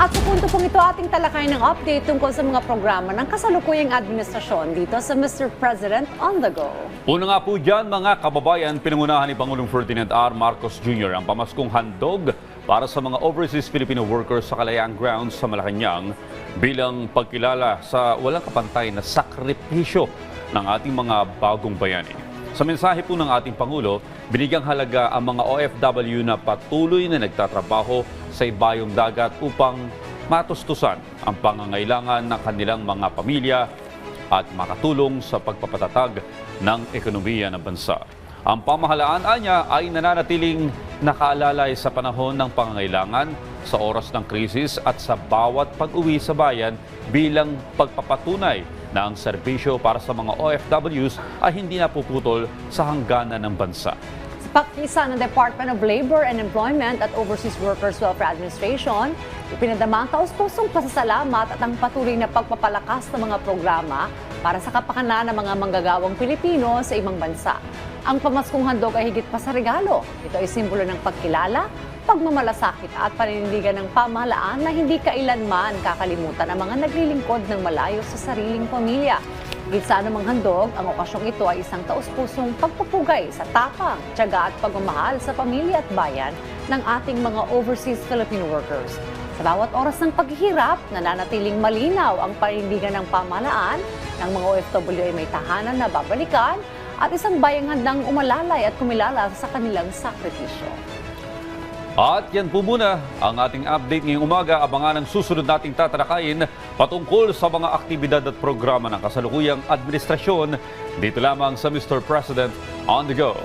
At sa punto pong ito ating talakay ng update tungkol sa mga programa ng kasalukuyang administrasyon dito sa Mr. President on the Go. Una nga po dyan mga kababayan, pinangunahan ni Pangulong Ferdinand R. Marcos Jr. ang pamaskong handog para sa mga overseas Filipino workers sa Kalayaan Grounds sa Malacanang bilang pagkilala sa walang kapantay na sakripisyo ng ating mga bagong bayani. Sa mensahe po ng ating Pangulo, binigyang halaga ang mga OFW na patuloy na nagtatrabaho sa ibayong dagat upang matustusan ang pangangailangan ng kanilang mga pamilya at makatulong sa pagpapatatag ng ekonomiya ng bansa. Ang pamahalaan niya ay nananatiling nakaalalay sa panahon ng pangangailangan, sa oras ng krisis at sa bawat pag-uwi sa bayan bilang pagpapatunay na ang serbisyo para sa mga OFWs ay hindi napuputol sa hangganan ng bansa. Pakisa ng Department of Labor and Employment at Overseas Workers Welfare Administration, ipinadama ang taus-pusong pasasalamat at ang patuloy na pagpapalakas ng mga programa para sa kapakanan ng mga manggagawang Pilipino sa ibang bansa. Ang pamaskong handog ay higit pa sa regalo. Ito ay simbolo ng pagkilala, pagmamalasakit at paninindigan ng pamahalaan na hindi kailanman kakalimutan ang mga naglilingkod ng malayo sa sariling pamilya. Higit sa anumang handog, ang okasyong ito ay isang taus-pusong pagpupugay sa tapang, tiyaga at pagmamahal sa pamilya at bayan ng ating mga overseas Filipino workers. Sa bawat oras ng paghihirap, nananatiling malinaw ang panindigan ng pamahalaan ng mga OFW ay may tahanan na babalikan at isang bayang handang umalalay at kumilala sa kanilang sakripisyo. At yan po muna ang ating update ngayong umaga. Abangan ang susunod nating tatalakayin patungkol sa mga aktibidad at programa ng kasalukuyang administrasyon dito lamang sa Mr. President on the Go.